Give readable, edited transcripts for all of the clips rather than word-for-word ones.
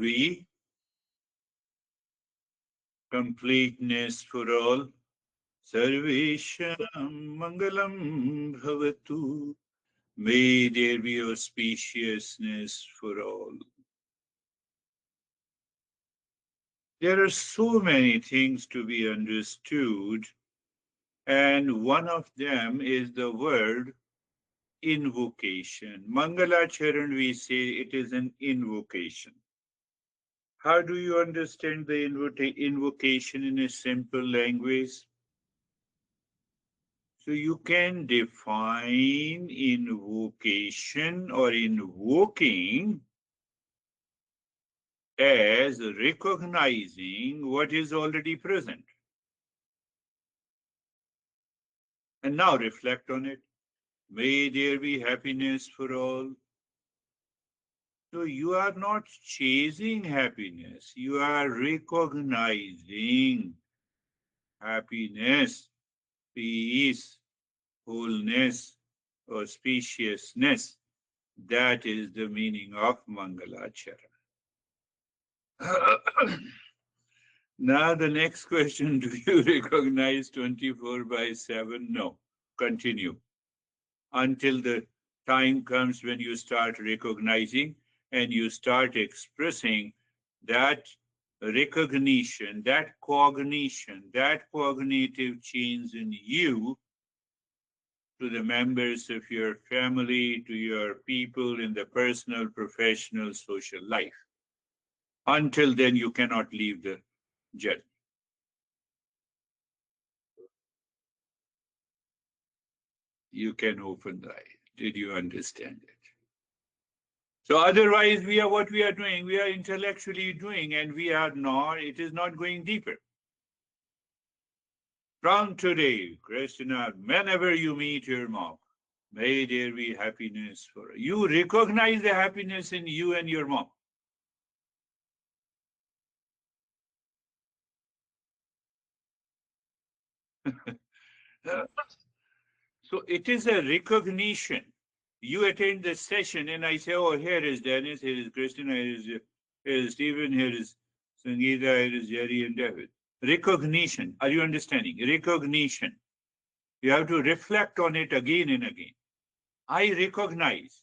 be completeness for all. Sarvesham Mangalam Bhavatu. May there be auspiciousness for all. There are so many things to be understood, and one of them is the word invocation. Mangalacharan, we say it is an invocation. How do you understand the invocation in a simple language? So you can define invocation or invoking as recognizing what is already present. And now reflect on it. May there be happiness for all. So you are not chasing happiness, you are recognizing happiness, peace, wholeness, auspiciousness. That is the meaning of Mangalacharan. Now the next question, do you recognize 24 by 7? No. Continue. Until the time comes when you start recognizing and you start expressing that recognition, that cognition, that cognitive change in you to the members of your family, to your people in the personal, professional, social life. Until then, you cannot leave the journey. You can open the eye. Did you understand it? So otherwise, we are what we are doing. We are intellectually doing, and we are not. It is not going deeper. From today, Christina, whenever you meet your mom, may there be happiness for her. You recognize the happiness in you and your mom. So it is a recognition. You attend the session, and I say, "Oh, here is Dennis, here is Christina, here is Stephen, here is Sangeeta, here is Jerry and David." Recognition. Are you understanding? Recognition. You have to reflect on it again and again. I recognize.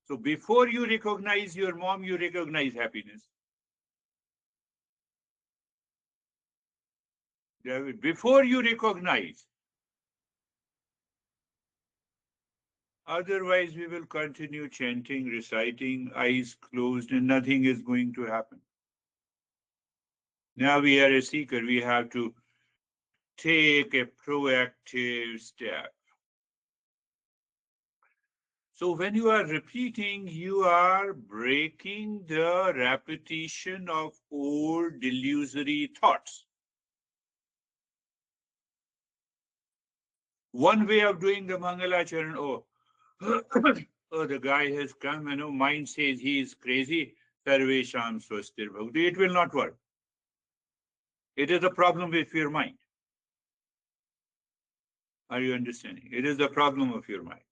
So before you recognize your mom, you recognize happiness. David, before you recognize. Otherwise, we will continue chanting, reciting, eyes closed, and nothing is going to happen. Now we are a seeker. We have to take a proactive step. So when you are repeating, you are breaking the repetition of old delusory thoughts. One way of doing the Mangalacharan, oh, oh, the guy has come, mind says he is crazy. Sarvesham swastir bhavatu. It will not work. It is a problem with your mind. Are you understanding? It is the problem of your mind.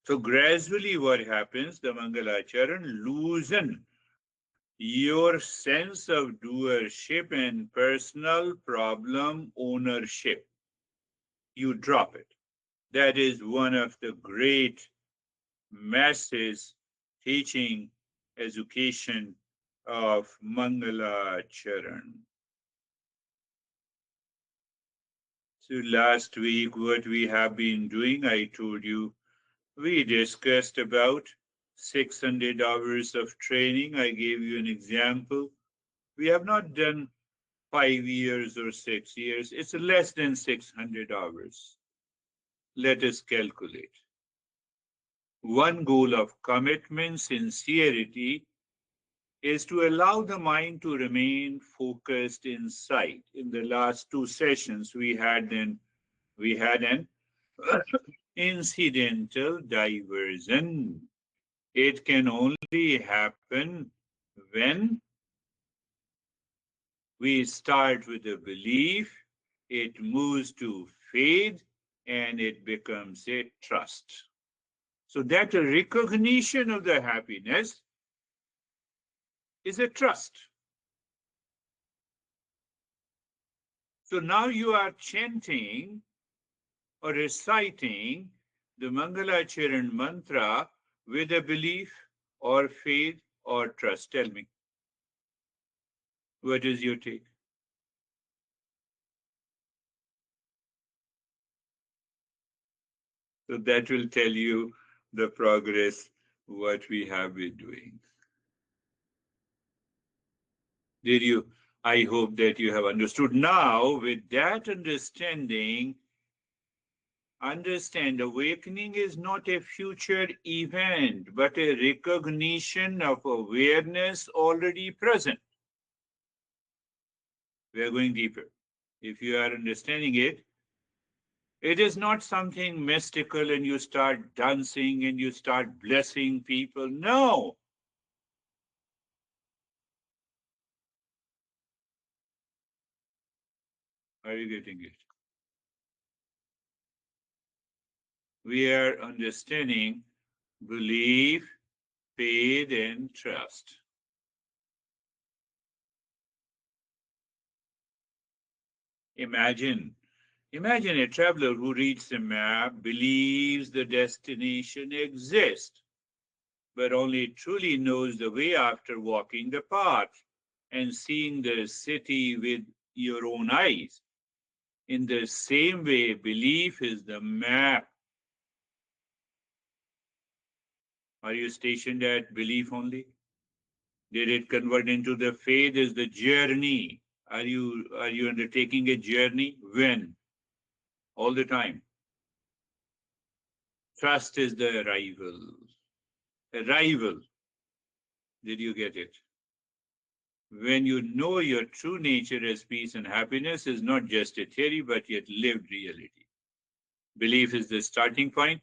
So gradually what happens, the Mangalacharan loosen your sense of doership and personal problem ownership. You drop it. That is one of the great masses teaching education of Mangalacharan. So last week, what we have been doing, I told you, we discussed about 600 hours of training. I gave you an example. We have not done 5 years or 6 years. It's less than 600 hours. Let us calculate. One goal of commitment, sincerity, is to allow the mind to remain focused inside. In the last two sessions, we had an incidental diversion. It can only happen when we start with a belief, it moves to faith, and it becomes a trust. So that recognition of the happiness is a trust. So now you are chanting or reciting the Mangalacharan mantra with a belief or faith or trust. Tell me, what is your take? So that will tell you the progress, what we have been doing. Did you? I hope that you have understood. Now, with that understanding, understand awakening is not a future event, but a recognition of awareness already present. We are going deeper. If you are understanding it, it is not something mystical and you start dancing and you start blessing people. No. Are you getting it? We are understanding belief, faith, and trust. Imagine, imagine a traveler who reads the map, believes the destination exists, but only truly knows the way after walking the path and seeing the city with your own eyes. In the same way, belief is the map. Are you stationed at belief only? Did it convert into the faith is the journey? Are you undertaking a journey? When? All the time. Trust is the arrival. Arrival. Did you get it? When you know your true nature as peace and happiness is not just a theory but yet lived reality. Belief is the starting point.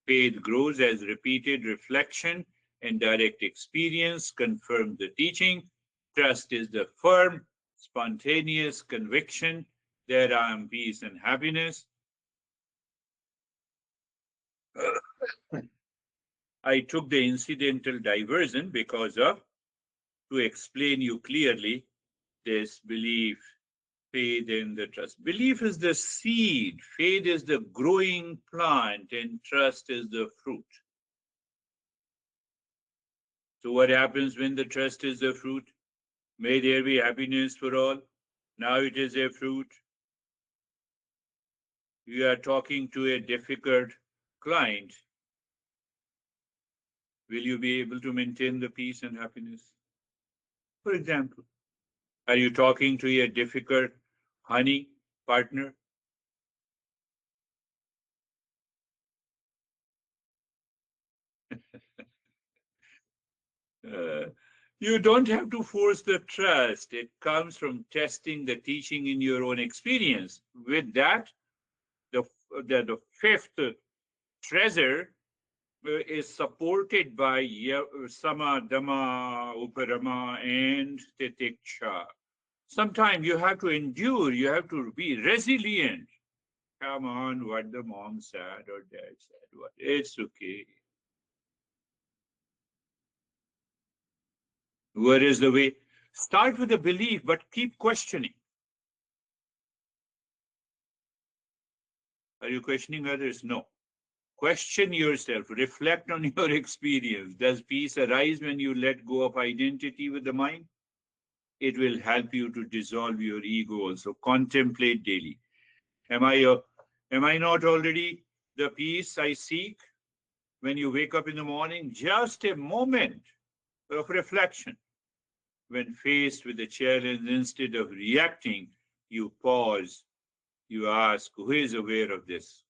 Faith grows as repeated reflection and direct experience confirm the teaching. Trust is the firm, spontaneous conviction that I am peace and happiness. I took the incidental diversion because of to explain you clearly this belief, faith, and the trust. Belief is the seed, faith is the growing plant, and trust is the fruit. So, what happens when the trust is the fruit? May there be happiness for all. Now it is a fruit. You are talking to a difficult client. Will you be able to maintain the peace and happiness? For example, are you talking to a difficult honey partner? Uh, you don't have to force the trust. It comes from testing the teaching in your own experience. With that, the fifth treasure is supported by Sama, Dhamma, Uparama, and Titiksha. Sometimes you have to endure, you have to be resilient. Come on, what the mom said or dad said, what it's okay. Where is the way? Start with a belief, but keep questioning. Are you questioning others? No. Question yourself, reflect on your experience. Does peace arise when you let go of identity with the mind? It will help you to dissolve your ego also. Contemplate daily. Am I, uh, am I not already the peace I seek? When you wake up in the morning, just a moment of reflection. When faced with a challenge, instead of reacting, you pause, you ask, who is aware of this?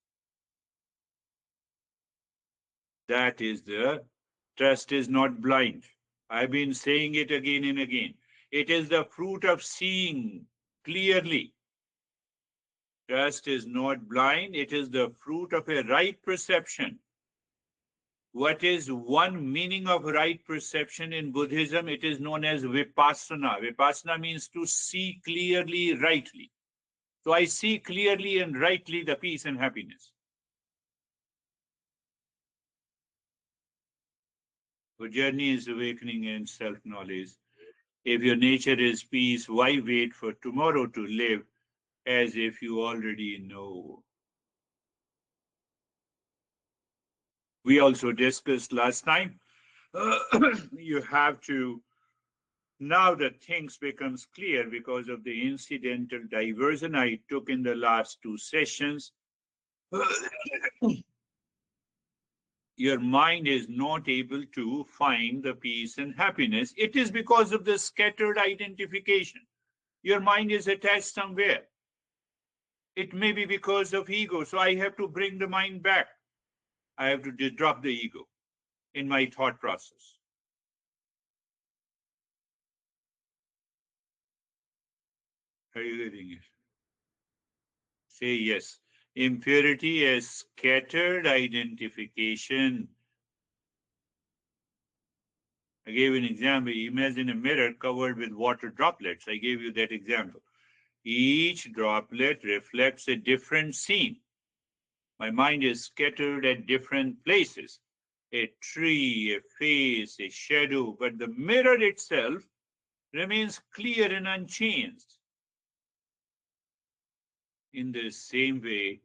That is the trust is not blind. I've been saying it again and again. It is the fruit of seeing clearly. Trust is not blind, it is the fruit of a right perception. What is one meaning of right perception in Buddhism? It is known as vipassana. Vipassana means to see clearly, rightly. So I see clearly and rightly the peace and happiness. Our journey is awakening and self-knowledge. If your nature is peace, why wait for tomorrow to live as if you already know? We also discussed last time, you have to, now that things becomes clear because of the incidental diversion I took in the last two sessions, your mind is not able to find the peace and happiness. It is because of the scattered identification. Your mind is attached somewhere. It may be because of ego. So I have to bring the mind back. I have to drop the ego in my thought process. Are you getting it? Say yes. Impurity as scattered identification. I gave an example. Imagine a mirror covered with water droplets. I gave you that example. Each droplet reflects a different scene. My mind is scattered at different places. A tree, a face, a shadow, but the mirror itself remains clear and unchanged. In the same way,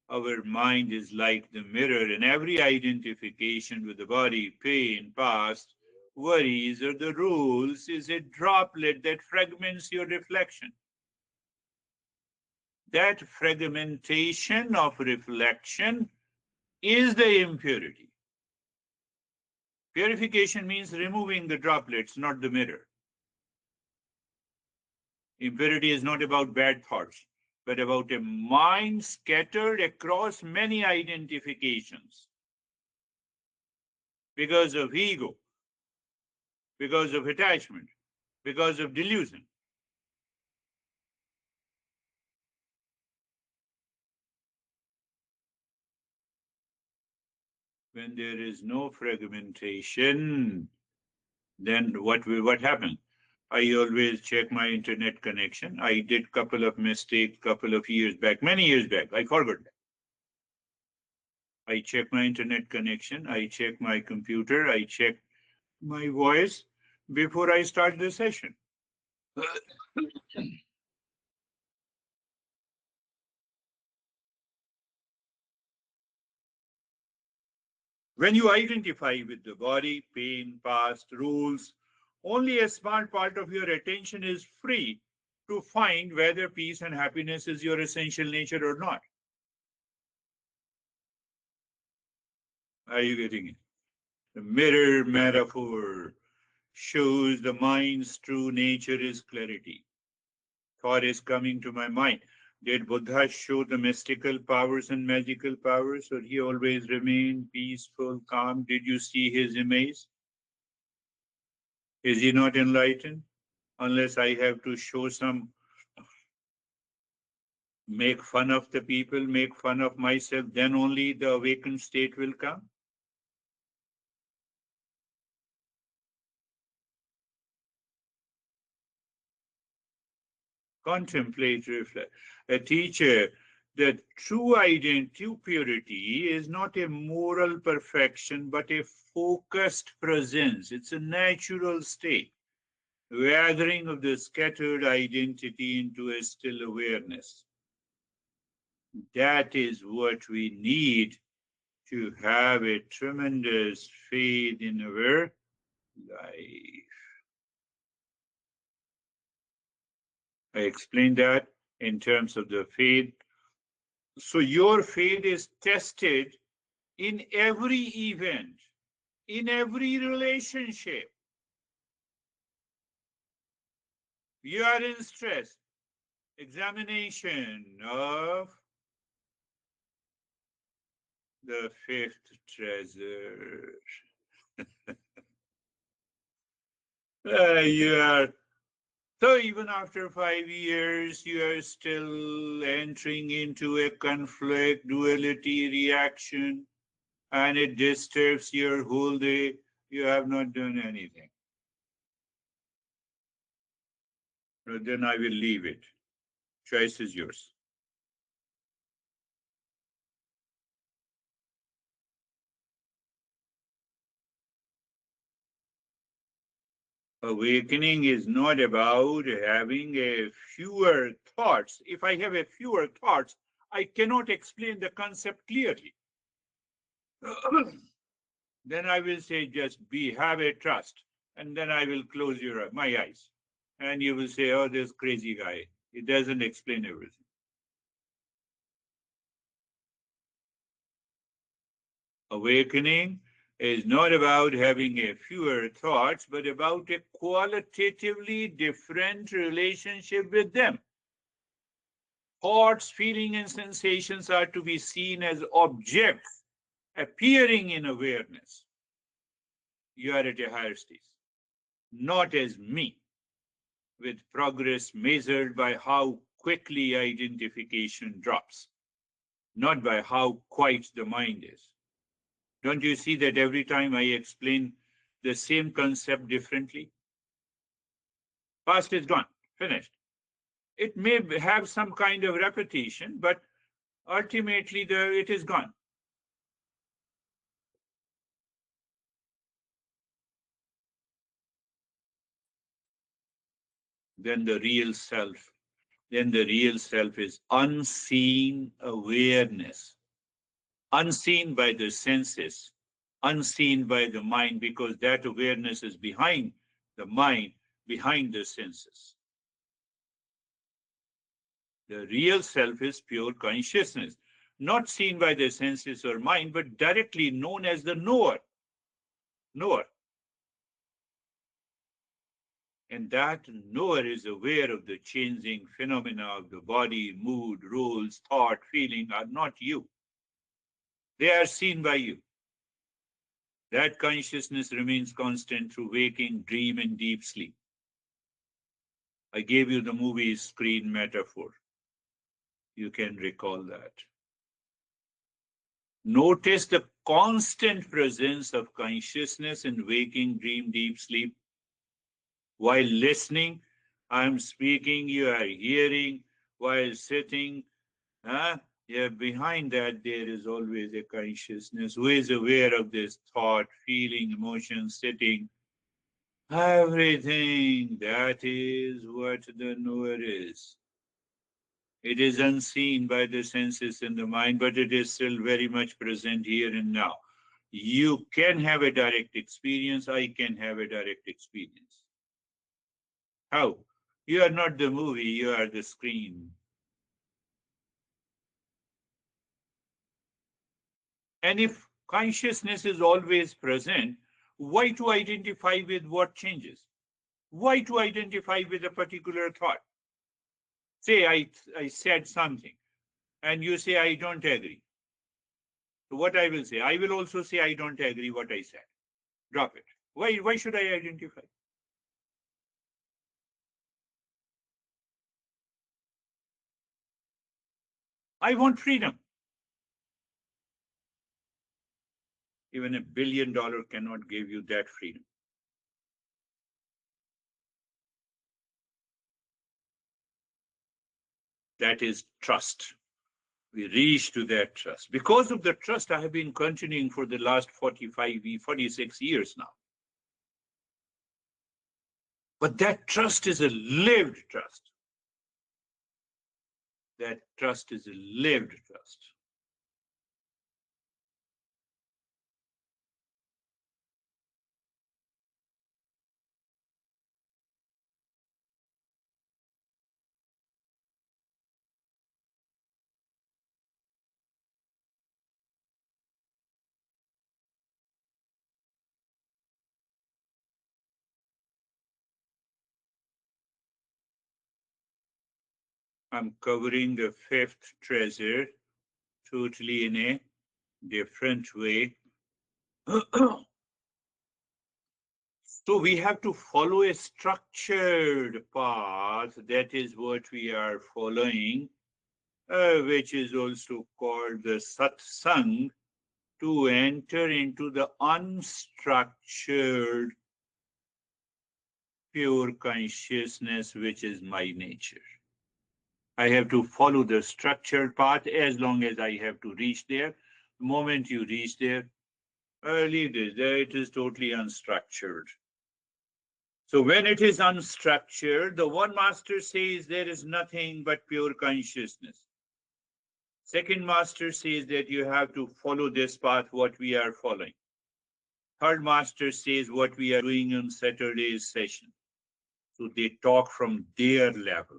our mind is like the mirror, and every identification with the body, pain, past, worries, or the rules is a droplet that fragments your reflection. That fragmentation of reflection is the impurity. Purification means removing the droplets, not the mirror. Impurity is not about bad thoughts, but about a mind scattered across many identifications because of ego, because of attachment, because of delusion. When there is no fragmentation, then what happens? I always check my internet connection. I did couple of mistakes couple of years back, many years back. I forgot that. I check my internet connection. I check my computer. I check my voice before I start the session. When you identify with the body, pain, past, rules, only a small part of your attention is free to find whether peace and happiness is your essential nature or not. Are you getting it? The mirror metaphor shows the mind's true nature is clarity. Thought is coming to my mind. Did Buddha show the mystical powers and magical powers, or he always remained peaceful, calm? Did you see his image? Is he not enlightened? Unless I have to show some, make fun of the people, make fun of myself, then only the awakened state will come. Contemplate, reflect. A teacher, the true identity, true purity is not a moral perfection, but a focused presence. It's a natural state, gathering of the scattered identity into a still awareness. That is what we need to have a tremendous faith in our life. I explained that in terms of the faith. So your faith is tested in every event, in every relationship. You are in stress, examination of the fifth treasure. You are so even after 5 years, you are still entering into a conflict, duality reaction, and it disturbs your whole day. You have not done anything. So then I will leave it. Choice is yours. Awakening is not about having a fewer thoughts. If I have a fewer thoughts, I cannot explain the concept clearly. Then I will say, just be, have a trust. And then I will close my eyes. And you will say, oh, this crazy guy. It doesn't explain everything. Awakening is not about having a fewer thoughts, but about a qualitatively different relationship with them. Thoughts, feelings, and sensations are to be seen as objects appearing in awareness. You are at a higher stage, not as me, with progress measured by how quickly identification drops, not by how quiet the mind is. Don't you see that every time I explain the same concept differently? Past is gone, finished. It may have some kind of repetition, but ultimately it is gone. Then the real self, then the real self is unseen awareness, unseen by the senses, unseen by the mind, because that awareness is behind the mind, behind the senses. The real self is pure consciousness, not seen by the senses or mind, but directly known as the knower. Knower. And that knower is aware of the changing phenomena of the body, mood, rules, thought, feeling are not you. They are seen by you. That consciousness remains constant through waking, dream, and deep sleep. I gave you the movie screen metaphor. You can recall that. Notice the constant presence of consciousness in waking, dream, deep sleep. While listening, I'm speaking, you are hearing. While sitting, yeah, behind that, there is always a consciousness who is aware of this thought, feeling, emotion, sitting, everything. That is what the knower is. It is unseen by the senses and the mind, but it is still very much present here and now. You can have a direct experience. I can have a direct experience. How? You are not the movie, you are the screen. And if consciousness is always present, why to identify with what changes? Why to identify with a particular thought? Say I said something and you say I don't agree. So what I will say? I will also say I don't agree what I said. Drop it. Why should I identify? I want freedom. Even $1 billion cannot give you that freedom. That is trust. We reach to that trust. Because of the trust, I have been continuing for the last 46 years now. But that trust is a lived trust. That trust is a lived trust. I'm covering the fifth treasure totally in a different way. So we have to follow a structured path. That is what we are following, which is also called the satsang, to enter into the unstructured pure consciousness, which is my nature. I have to follow the structured path as long as I have to reach there. The moment you reach there, leave this. There it is totally unstructured. So when it is unstructured, the one master says there is nothing but pure consciousness. Second master says that you have to follow this path, what we are following. Third master says what we are doing on Saturday's session. So they talk from their level.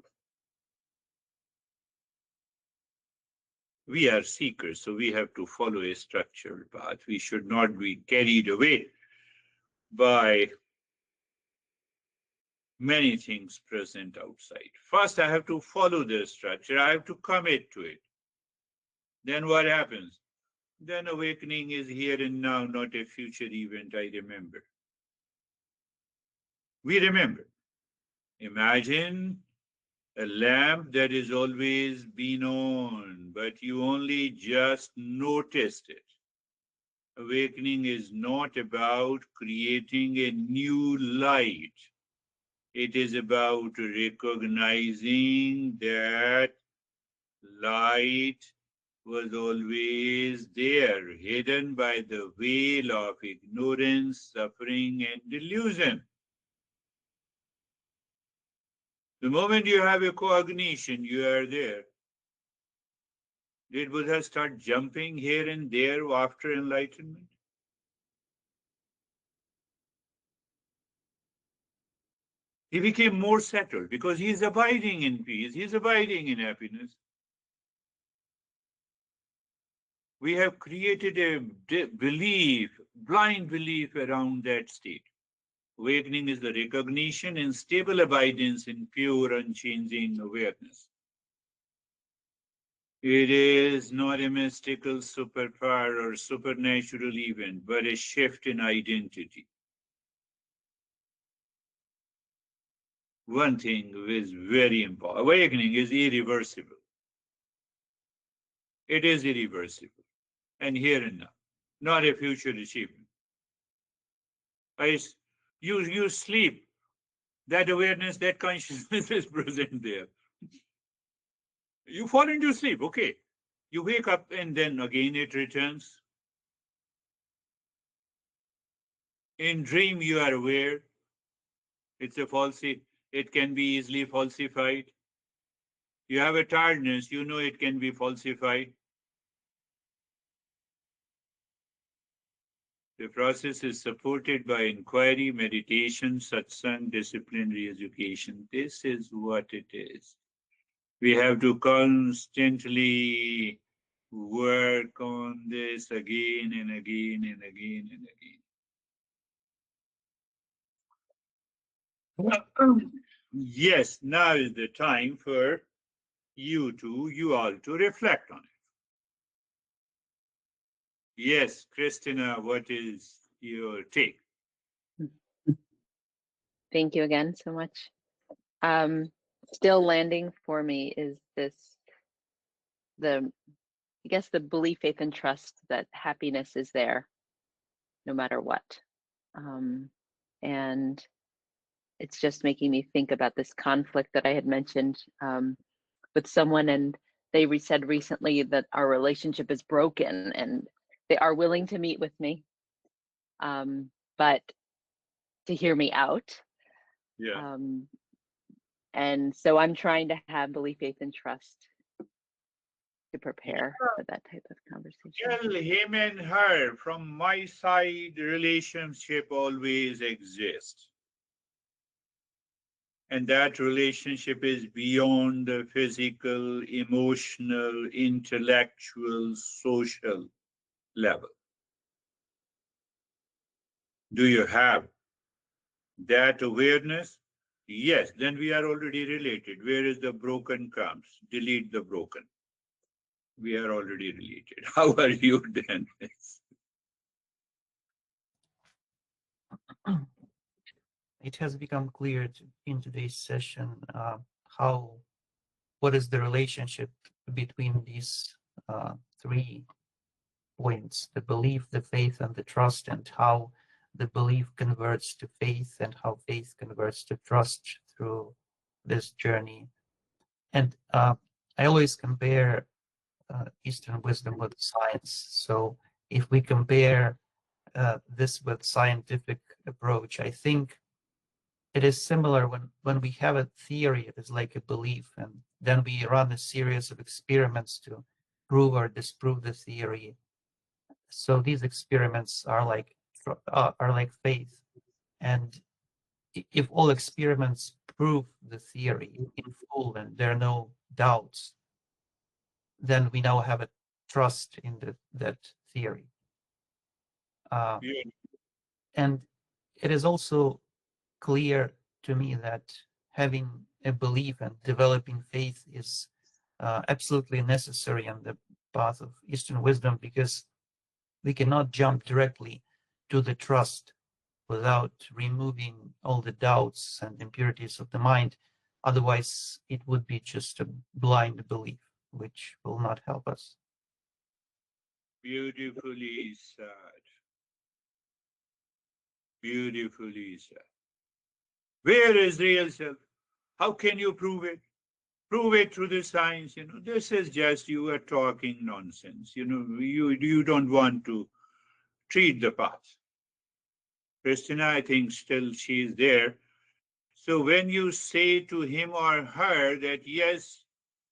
We are seekers, so we have to follow a structured path. We should not be carried away by many things present outside. First, I have to follow the structure. I have to commit to it. Then what happens? Then awakening is here and now, not a future event. I remember. We remember. Imagine a lamp that is always been on, but you only just noticed it. Awakening is not about creating a new light. It is about recognizing that light was always there, hidden by the veil of ignorance, suffering, and delusion. The moment you have a cognition, you are there. Did Buddha start jumping here and there after enlightenment? He became more settled because he is abiding in peace, he is abiding in happiness. We have created a belief, blind belief around that state. Awakening is the recognition and stable abidance in pure, unchanging awareness. It is not a mystical superpower or supernatural event, but a shift in identity. One thing is very important. Awakening is irreversible. It is irreversible. And here and now, not a future achievement. You sleep, that awareness, that consciousness is present there. You fall into sleep, okay. You wake up and then again it returns. In dream, you are aware. It's a falsity. It can be easily falsified. You have a tiredness, you know it can be falsified. The process is supported by inquiry, meditation, satsang, disciplinary education. This is what it is. We have to constantly work on this again and again and again and again. Yes, now is the time for you all to reflect on it. Yes, Christina, what is your take? Thank you again so much. Still landing for me is I guess the belief, faith, and trust that happiness is there no matter what. And it's just making me think about this conflict that I had mentioned with someone, and they said recently that our relationship is broken and they are willing to meet with me, but to hear me out. Yeah. And so I'm trying to have belief, faith, and trust to prepare for that type of conversation. Tell him and her, from my side, relationship always exists. And that relationship is beyond the physical, emotional, intellectual, social level. Do you have that awareness? Yes, then we are already related. Where is the broken comes? Delete the broken. We are already related. How are you then? It has become clear in today's session what is the relationship between these three points: the belief, the faith, and the trust, and how the belief converts to faith and how faith converts to trust through this journey. And I always compare Eastern wisdom with science. So if we compare this with scientific approach, I think it is similar when we have a theory, it is like a belief, and then we run a series of experiments to prove or disprove the theory. So these experiments are like faith, and if all experiments prove the theory in full and there are no doubts, then we now have a trust in that theory. Yeah. And it is also clear to me that having a belief and developing faith is absolutely necessary on the path of Eastern wisdom, because we cannot jump directly to the trust without removing all the doubts and impurities of the mind. Otherwise, it would be just a blind belief, which will not help us. Beautifully said. Beautifully said. Where is real self? How can you prove it? Prove it through the science. This is just you are talking nonsense. You don't want to treat the path. Christina, I think still she is there. So when you say to him or her that yes,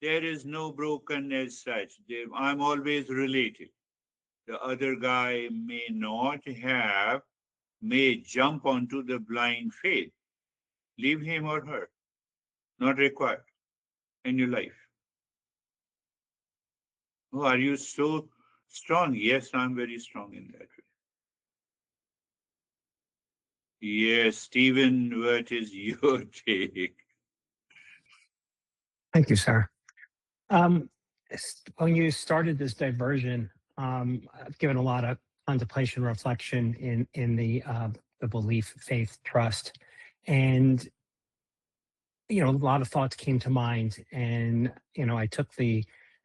there is no broken as such, I'm always related. The other guy may jump onto the blind faith. Leave him or her. Not required in your life. Oh, are you so strong? Yes, I'm very strong in that way. Yes, Stephen, what is your take? Thank you, sir. When you started this diversion, I've given a lot of contemplation, reflection in the belief, faith, trust, and a lot of thoughts came to mind. And I took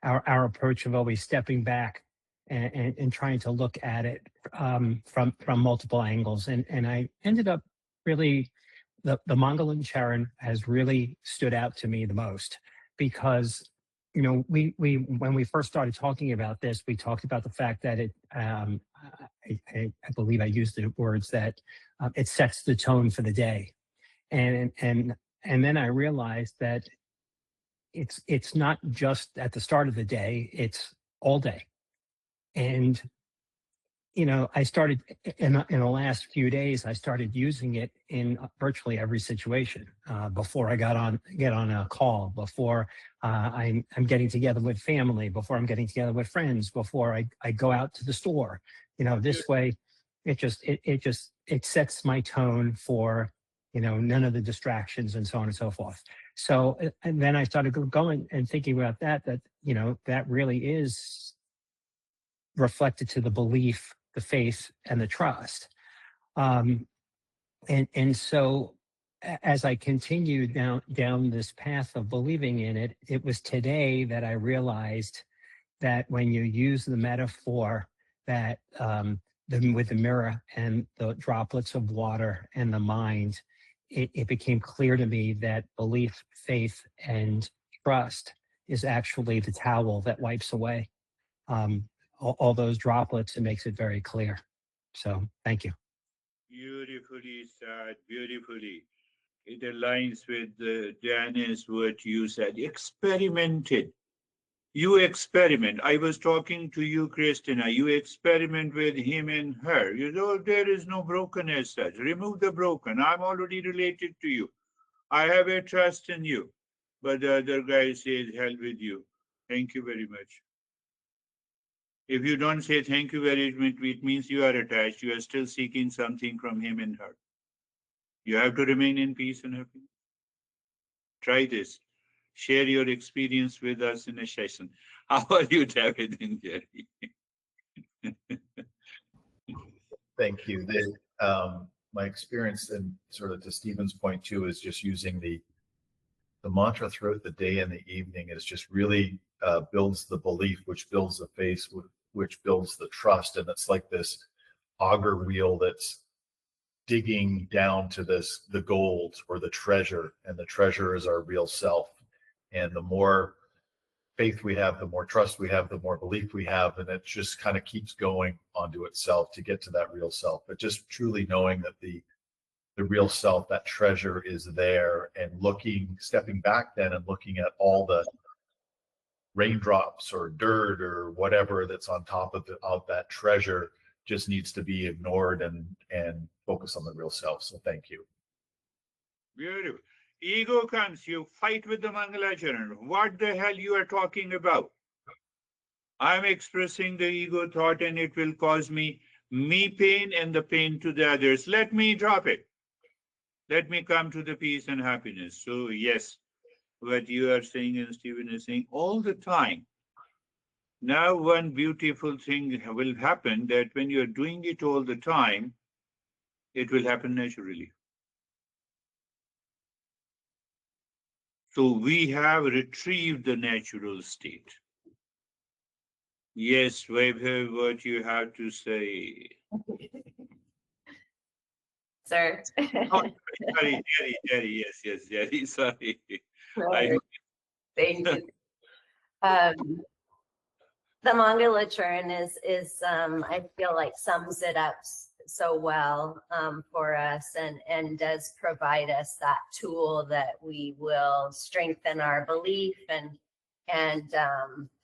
our approach of always stepping back and trying to look at it from multiple angles, and I ended up really the Mangalacharan has really stood out to me the most, because we when we first started talking about this, we talked about the fact that I believe I used the words that it sets the tone for the day, and then I realized that it's not just at the start of the day, it's all day. And I started in the last few days, I started using it in virtually every situation. Before I get on a call, before I'm getting together with family, before I'm getting together with friends, before I go out to the store. This way, it sets my tone for none of the distractions and so on and so forth. So and then I started going and thinking about that that really is reflected to the belief, the faith, and the trust. And so as I continued down this path of believing in it, it was today that I realized that when you use the metaphor that with the mirror and the droplets of water and the mind, it became clear to me that belief, faith, and trust is actually the towel that wipes away all those droplets. It makes it very clear. So thank you. Beautifully said, beautifully. It aligns with Janice, what you said. Experimented. You experiment. I was talking to you, Christina. You experiment with him and her. There is no broken as such. Remove the broken. I'm already related to you. I have a trust in you. But the other guy says, hell with you. Thank you very much. If you don't say thank you very much, it means you are attached. You are still seeking something from him and her. You have to remain in peace and happiness. Try this. Share your experience with us in a session. How are you, David and Jerry? Thank you. My experience, and sort of to Stephen's point too, is just using the mantra throughout the day and the evening is just really builds the belief, which builds the faith, which builds the trust. And it's like this auger wheel that's digging down to the gold or the treasure, and the treasure is our real self. And the more faith we have, the more trust we have, the more belief we have, and it just kind of keeps going onto itself to get to that real self. But just truly knowing that the the real self, that treasure is there, and stepping back then and looking at all the raindrops or dirt or whatever that's on top of that treasure just needs to be ignored and focus on the real self. So thank you. Beautiful. Ego comes, you fight with the Mangalacharan. What the hell you are talking about? I'm expressing the ego thought and it will cause me pain and the pain to the others. Let me drop it. Let me come to the peace and happiness. So yes, what you are saying and Stephen is saying all the time. Now one beautiful thing will happen, that when you're doing it all the time, it will happen naturally. So we have retrieved the natural state. Yes, Vaibhav, what you have to say. Sir. Oh, sorry, Jerry, yes, Jerry, sorry. I, Thank you. Um, the Mangalacharan is I feel like sums it up so well for us, and does provide us that tool that we will strengthen our belief, and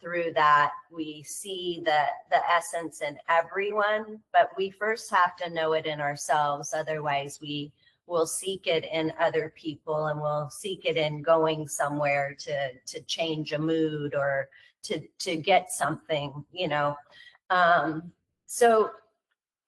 through that we see the essence in everyone, but we first have to know it in ourselves. Otherwise we will seek it in other people, and we'll seek it in going somewhere to change a mood or to get something, you know. So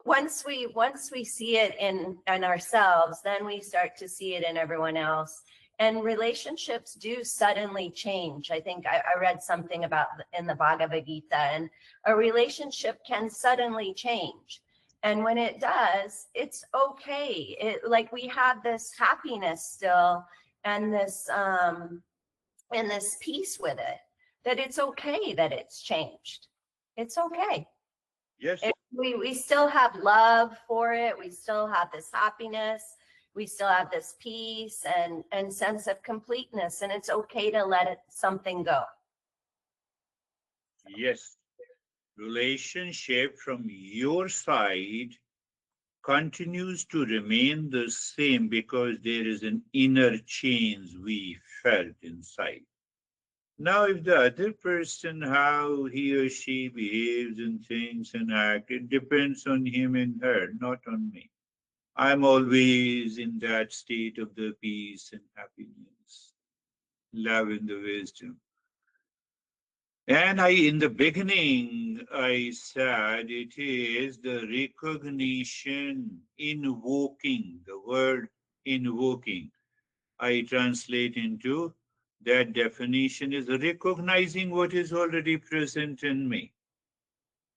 once we see it in ourselves, then we start to see it in everyone else. And relationships do suddenly change. I think I read something about in the Bhagavad Gita, and a relationship can suddenly change. And when it does, it's okay. Like we have this happiness still, and this peace with it, that it's okay that it's changed. It's okay. yes, We still have love for it. We still have this happiness. We still have this peace and sense of completeness. And it's okay to let something go. yes. Relationship from your side continues to remain the same because there is an inner change we felt inside. Now, if the other person, how he or she behaves and thinks and acts, it depends on him and her, not on me. I'm always in that state of the peace and happiness, love and the wisdom. And in the beginning, I said it is the recognition, invoking, the word invoking. I translate into that definition is recognizing what is already present in me.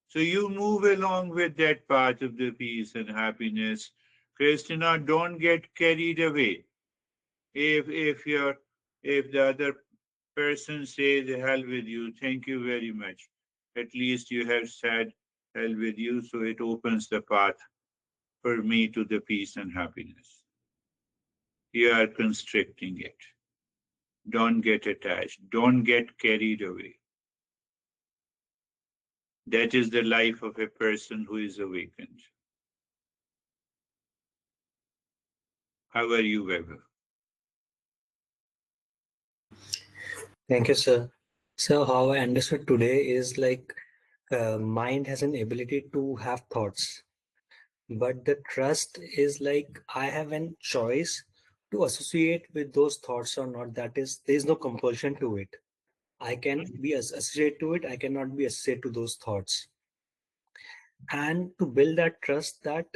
So you move along with that path of the peace and happiness. Christina, don't get carried away. If the other person says hell with you, thank you very much. At least you have said hell with you, so it opens the path for me to the peace and happiness. You are constricting it. Don't get attached. Don't get carried away. That is the life of a person who is awakened. How are you, Weber? Thank you, sir. So how I understood today is like mind has an ability to have thoughts, but the trust is like I have a choice to associate with those thoughts or not. That is, there is no compulsion to it. I can be associated to it. I cannot be associated to those thoughts. And to build that trust that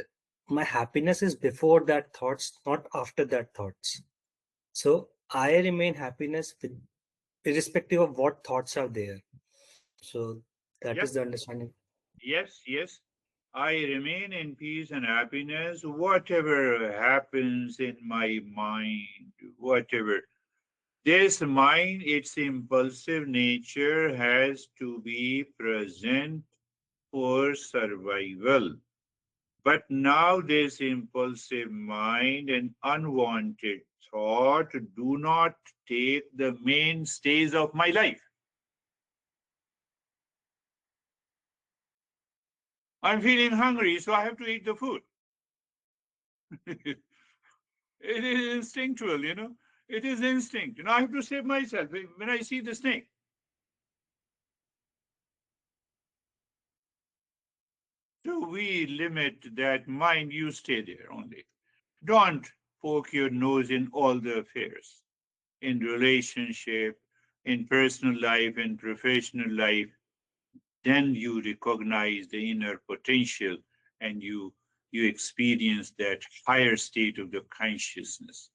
my happiness is before that thoughts, not after that thoughts. So I remain happiness with irrespective of what thoughts are there. So that is Yes, the understanding. yes. I remain in peace and happiness, whatever happens in my mind, whatever. This mind, its impulsive nature has to be present for survival. But now this impulsive mind and unwanted thought do not take the mainstays of my life. I'm feeling hungry, so I have to eat the food. It is instinctual, It is instinct. I have to save myself when I see the snake. So we limit that mind, you stay there only. Don't poke your nose in all the affairs, in relationship, in personal life, in professional life. Then you recognize the inner potential and you experience that higher state of the consciousness.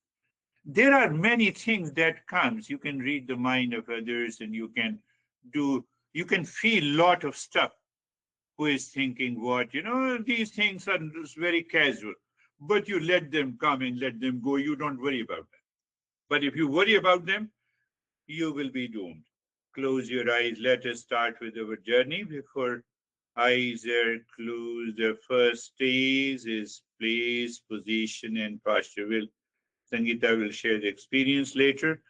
There are many things that comes. You can read the mind of others and you can feel lot of stuff. Who is thinking what? These things are just very casual, but you let them come and let them go. You don't worry about them. But if you worry about them, you will be doomed. Close your eyes. Let us start with our journey. Before eyes are closed, the first stage is place, position, and posture. Sangeeta will share the experience later.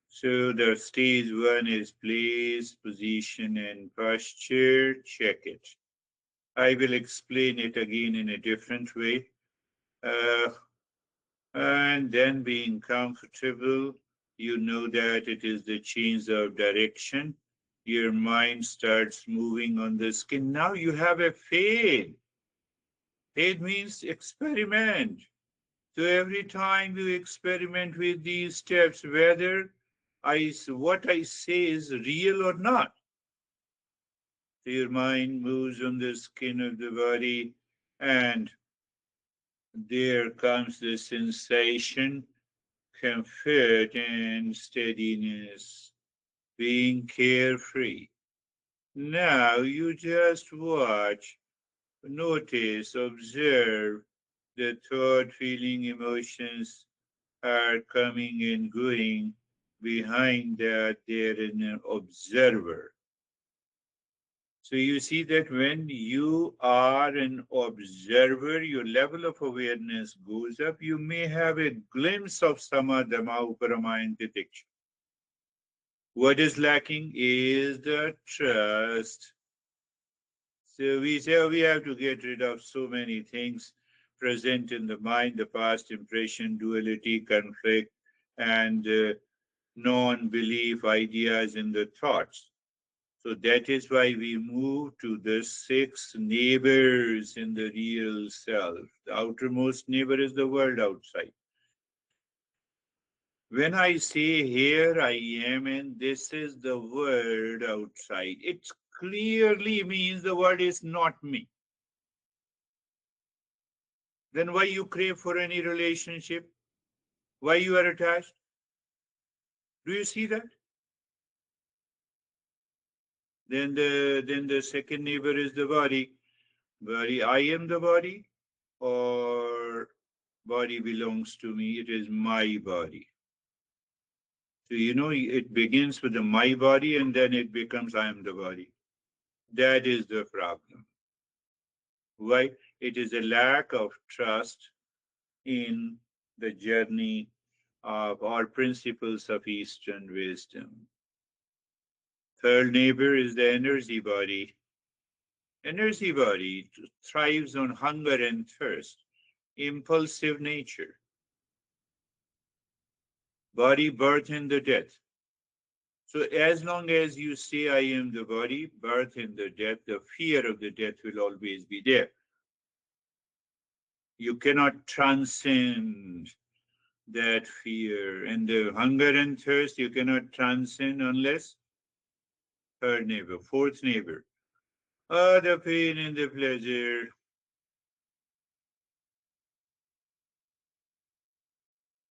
So the stage one is place, position, and posture. Check it. I will explain it again in a different way. Uh, and then being comfortable, you know that it is the change of direction. Your mind starts moving on the skin. Now you have a fade. Fade means experiment. So every time you experiment with these steps, whether what I say is real or not, so your mind moves on the skin of the body, and there comes the sensation, comfort, and steadiness, being carefree. Now you just watch, notice, observe the thought, feeling, emotions are coming and going. Behind that, there is an observer. So you see that when you are an observer, your level of awareness goes up. You may have a glimpse of samadhama uparama and titiksha. What is lacking is the trust. So we say, we have to get rid of so many things present in the mind, the past impression, duality, conflict, and non-belief ideas in the thoughts. So that is why we move to the 6 neighbors in the real self. The outermost neighbor is the world outside. When I say here I am and this is the world outside, it clearly means the world is not me. Then why you crave for any relationship? Why you are attached? Do you see that? Then the second neighbor is the body. Body, I am the body, or body belongs to me, it is my body. So it begins with the my body and then it becomes I am the body. That is the problem. Why? It is a lack of trust in the journey of our principles of Eastern wisdom. Third neighbor is the energy body. Energy body thrives on hunger and thirst, impulsive nature. Body, birth, and the death. So as long as you say I am the body, birth, and the death, the fear of the death will always be there. You cannot transcend that fear. And the hunger and thirst, you cannot transcend unless third neighbor, fourth neighbor. The pain and the pleasure.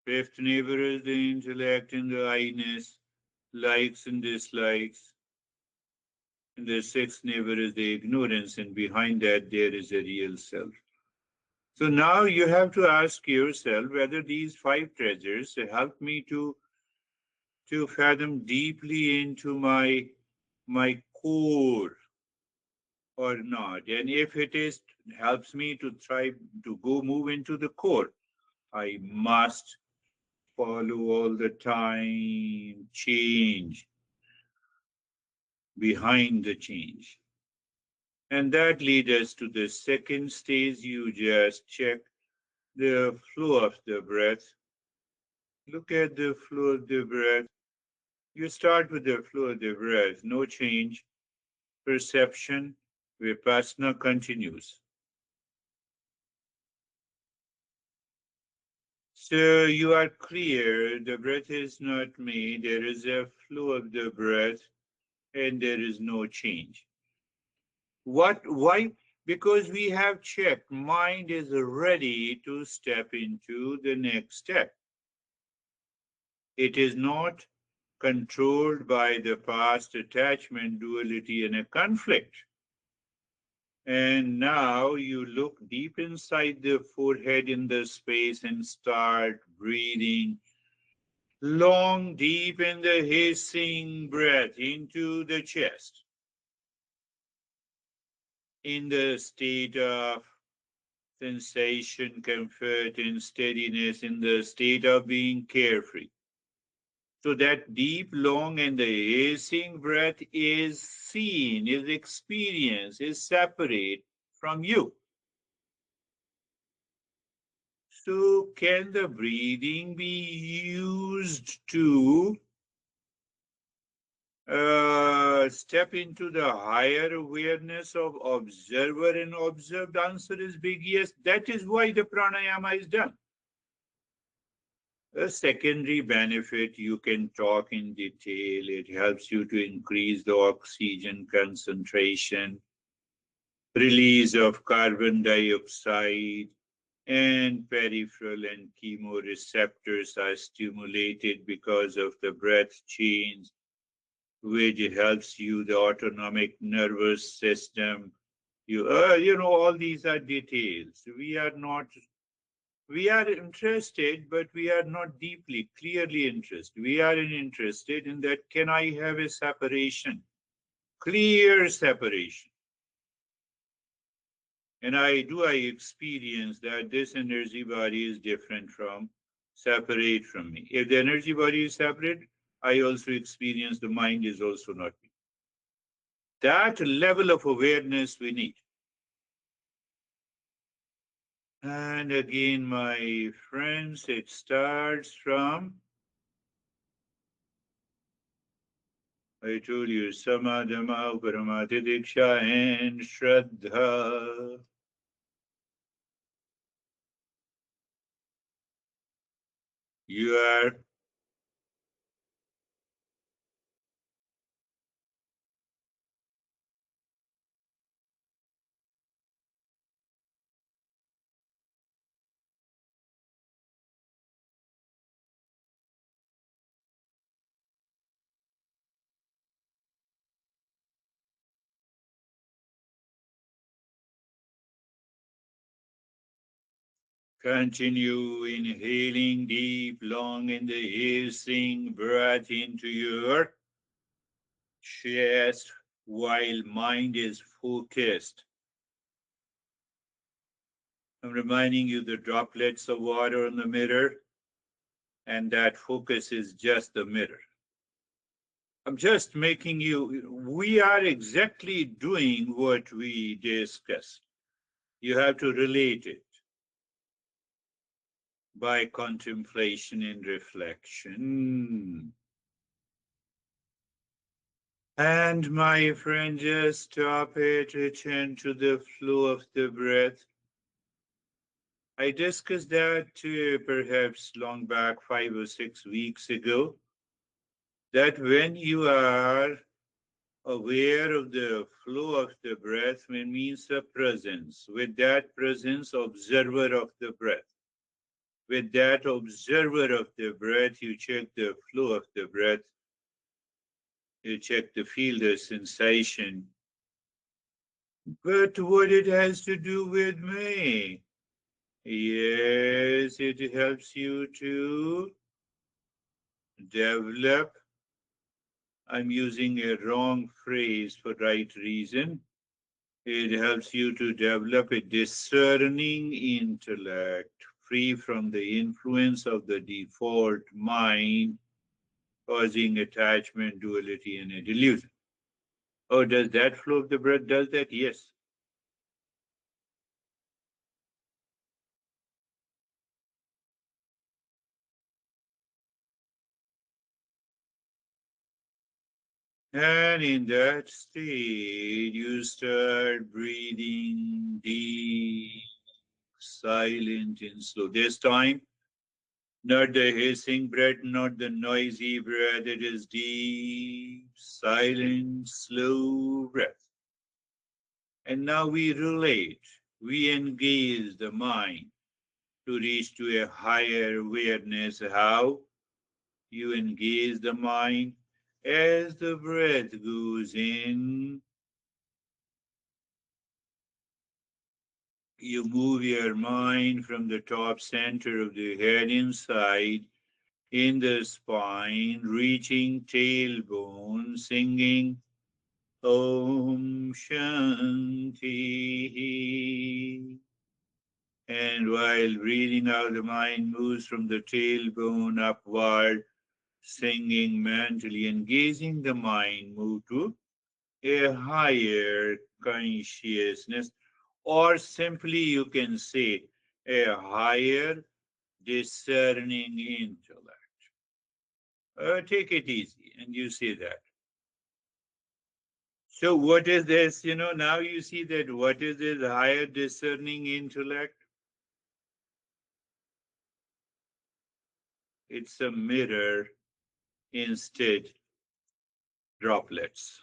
Fifth neighbor is the intellect and the I-ness, likes and dislikes. And the sixth neighbor is the ignorance, and behind that there is a real self. So now you have to ask yourself whether these 5 treasures help me to fathom deeply into my core or not. And if it helps me to try to move into the core, I must follow all the time change behind the change. And that leads us to the second stage. You just check the flow of the breath. Look at the flow of the breath. You start with the flow of the breath, no change, perception, vipassana continues. So you are clear, the breath is not me, there is a flow of the breath and there is no change. Why? Because we have checked, mind is ready to step into the next step. It is not controlled by the past attachment, duality, and a conflict. And now you look deep inside the forehead in the space and start breathing long, deep in the hissing breath into the chest, in the state of sensation, comfort, and steadiness, in the state of being carefree. So that deep, long, and the hissing breath is seen, is experienced, is separate from you. So can the breathing be used to step into the higher awareness of observer and observed? Answer is big yes. That is why the pranayama is done. A secondary benefit, you can talk in detail. It helps you to increase the oxygen concentration, release of carbon dioxide, and peripheral and chemoreceptors are stimulated because of the breath change, which helps you, the autonomic nervous system. All these are details. We are interested, but we are not deeply, clearly interested. We are interested in that, can I have a separation, clear separation? And I experience that this energy body is different from, separate from me. If the energy body is separate, I also experience the mind is also not me. That level of awareness we need. And again, my friends, it starts from, I told you, Samadhama, Paramati Diksha, and Shraddha. You are continue inhaling deep, long, in the hissing breath into your chest while mind is focused. I'm reminding you the droplets of water on the mirror, and that focus is just the mirror. I'm just making you, we are exactly doing what we discussed. You have to relate it by contemplation and reflection. And my friend, just stop it, return to the flow of the breath. I discussed that perhaps long back, 5 or 6 weeks ago, that when you are aware of the flow of the breath, it means a presence. With that presence, observer of the breath. With that observer of the breath, you check the flow of the breath. You check the feel, the sensation. But what it has to do with me? Yes, it helps you to develop. I'm using a wrong phrase for right reason. It helps you to develop a discerning intellect, free from the influence of the default mind, causing attachment, duality, and a delusion. Oh, does that flow of the breath does that? Yes. And in that state, you start breathing deep, silent, and slow. This time, not the hissing breath, not the noisy breath. It is deep, silent, slow breath. And now we relate, we engage the mind to reach to a higher awareness. How? You engage the mind as the breath goes in. You move your mind from the top center of the head inside in the spine, reaching tailbone, singing Om Shanti. And while breathing out, the mind moves from the tailbone upward, singing mentally, engaging the mind, move to a higher consciousness, or simply you can say a higher discerning intellect. Take it easy, and you see that. So, what is this? Now you see that what is this higher discerning intellect? It's a mirror instead droplets.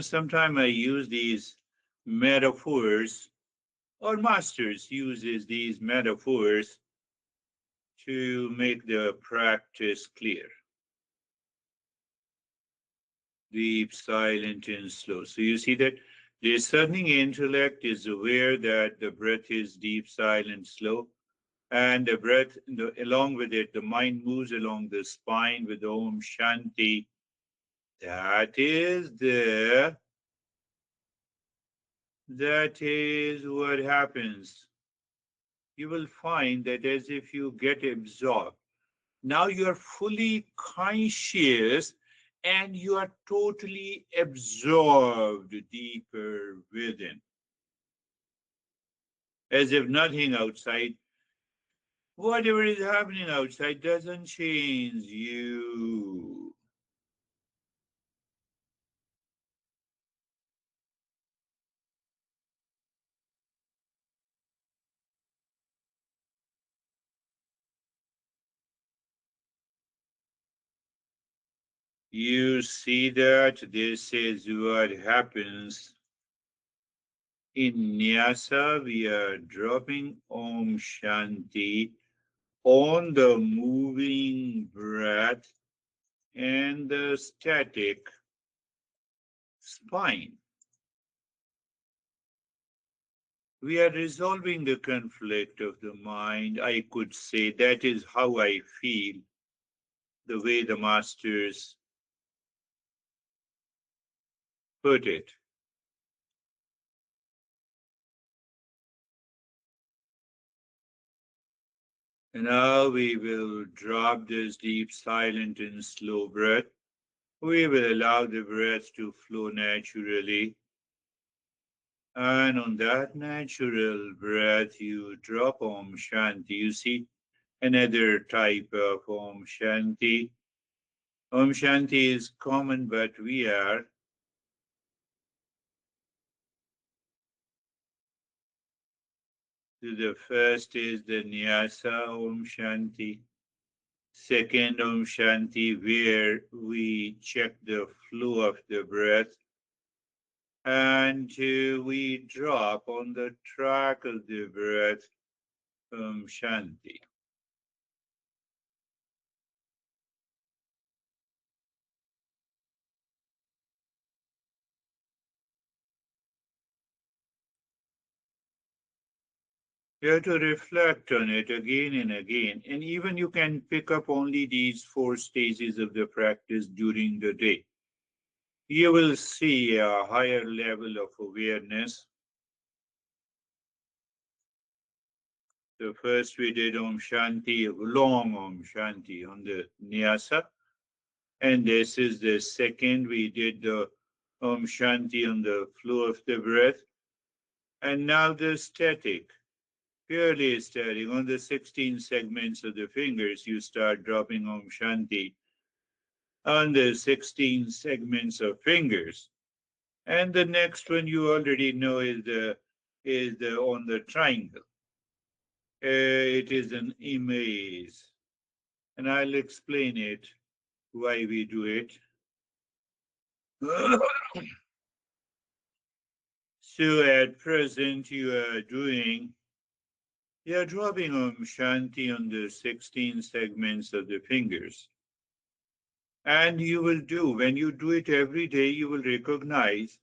Sometimes I use these metaphors, or masters uses these metaphors to make the practice clear. Deep, silent, and slow. So you see that discerning intellect is aware that the breath is deep, silent, slow, and the breath, along with it, the mind moves along the spine with Om Shanti. That is what happens. You will find that as if you get absorbed. Now you are fully conscious and you are totally absorbed deeper within. As if nothing outside, whatever is happening outside doesn't change you. You see that this is what happens. In Nyasa, we are dropping Om Shanti on the moving breath and the static spine. We are resolving the conflict of the mind. I could say that is how I feel, the way the masters put it. And now we will drop this deep, silent, and slow breath. We will allow the breath to flow naturally. And on that natural breath, you drop Om Shanti. You see another type of Om Shanti. Om Shanti is common, but we are the first is the Nyasa Om Shanti. Second Om Shanti, where we check the flow of the breath. And we drop on the track of the breath Om Shanti. You have to reflect on it again and again. And even you can pick up only these 4 stages of the practice during the day. You will see a higher level of awareness. The first we did Om Shanti, long Om Shanti on the Nyasa. And this is the second. We did the Om Shanti on the flow of the breath. And now the static. Purely static. On the 16 segments of the fingers, you start dropping Om Shanti. on the 16 segments of fingers. And the next one you already know is the on the triangle. It is an image, and I'll explain it why we do it. So at present you are dropping Om Shanti on the 16 segments of the fingers. And you will do, when you do it every day, you will recognize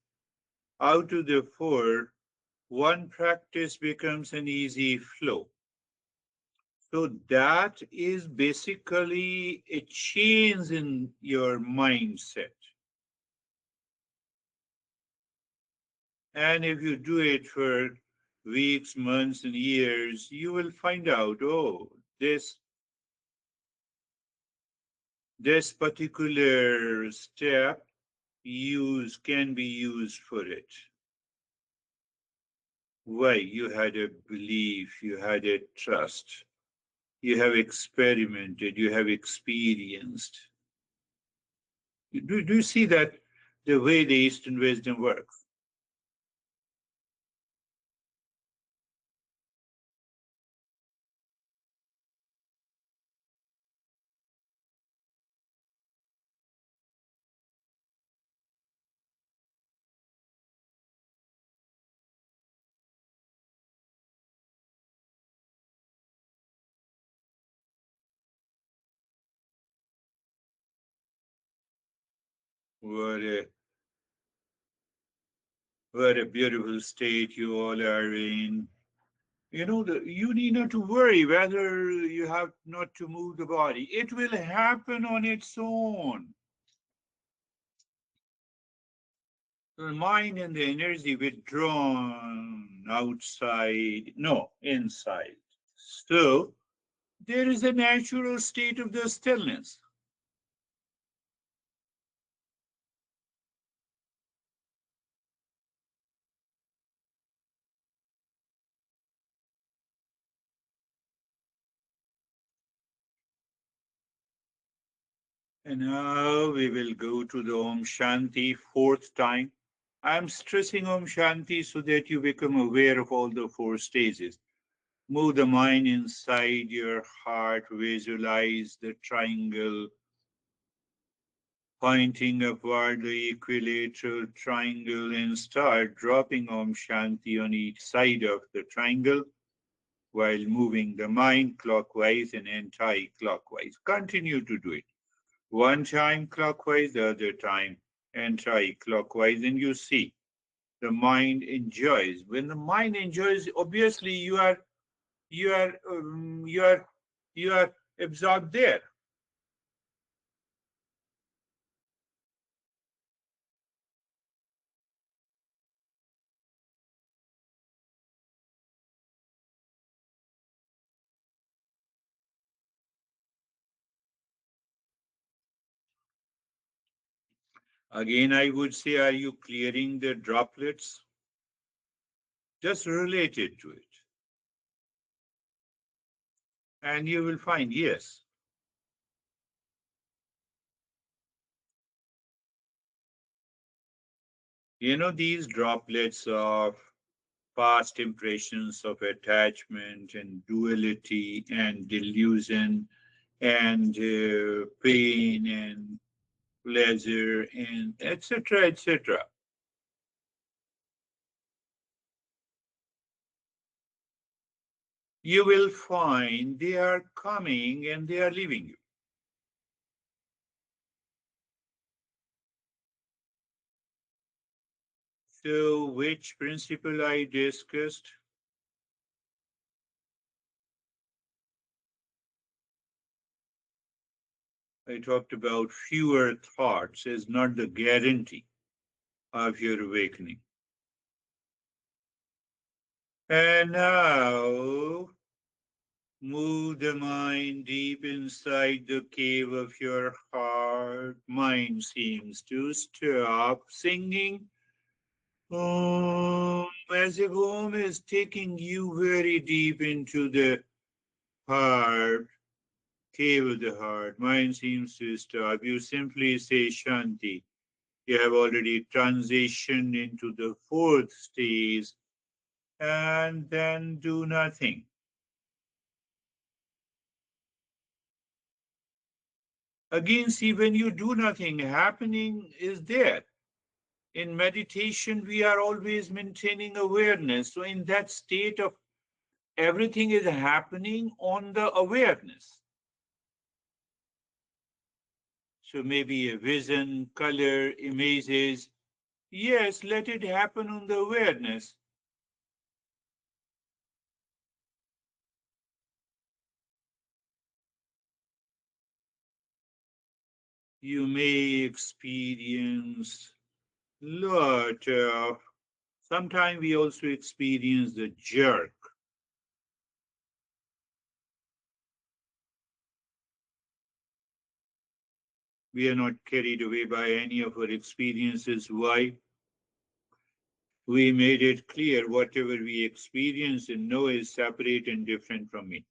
out of the four, one practice becomes an easy flow. So that is basically a change in your mindset. And if you do it for weeks, months, and years, you will find out, oh, this particular step can be used for it. Why? You had a belief, you had a trust, you have experimented, you have experienced. Do you see that the way the Eastern wisdom works? What a What a beautiful state you all are in. You know, you need not to worry whether you have not to move the body. It will happen on its own. The mind and the energy withdrawn outside, no, inside. So there is a natural state of the stillness. And now we will go to the Om Shanti fourth time. I'm stressing Om Shanti so that you become aware of all the four stages. Move the mind inside your heart, visualize the triangle pointing upward, the equilateral triangle, and start dropping Om Shanti on each side of the triangle while moving the mind clockwise and anti-clockwise. Continue to do it. One time clockwise, the other time anti-clockwise, and you see the mind enjoys. When the mind enjoys, obviously you are absorbed there. Again, I would say, are you clearing the droplets? Just relate it to it. And you will find, yes. You know, these droplets of past impressions of attachment and duality and delusion and pain and pleasure and etc., etc. You will find they are coming and they are leaving you. So, which principle I discussed? I talked about fewer thoughts is not the guarantee of your awakening. And now, move the mind deep inside the cave of your heart. Mind seems to stop singing. As if Om is taking you very deep into the heart cave of the heart. Mind seems to stop. You simply say Shanti. You have already transitioned into the fourth stage and then do nothing. Again, see, when you do nothing, happening is there. In meditation, we are always maintaining awareness. So, in that state of everything is happening on the awareness. So, maybe a vision, color, images. Yes, let it happen on the awareness. You may experience lot of, sometimes we also experience the jerk. We are not carried away by any of our experiences. Why? We made it clear whatever we experience and know is separate and different from me.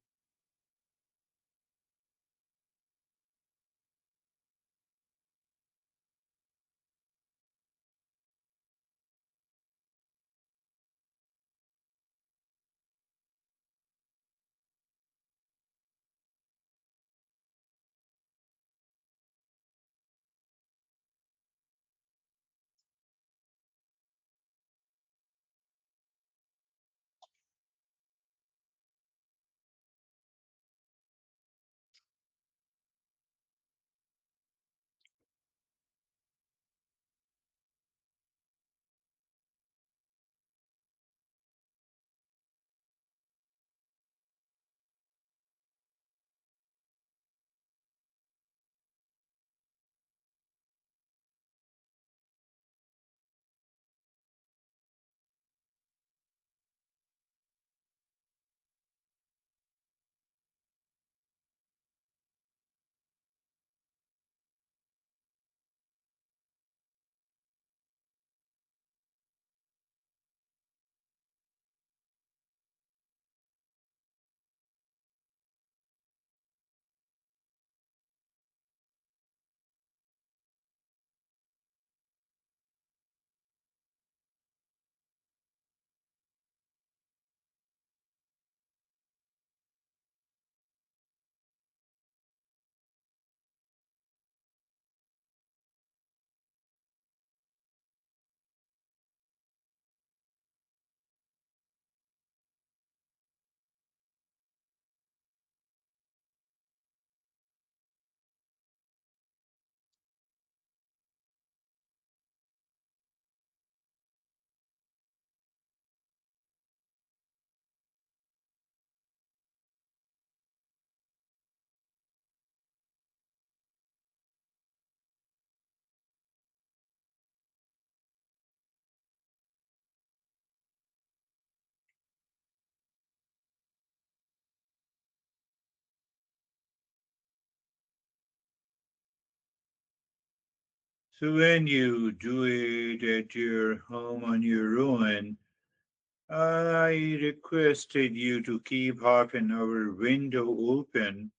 So when you do it at your home on your own, I requested you to keep half an hour window open.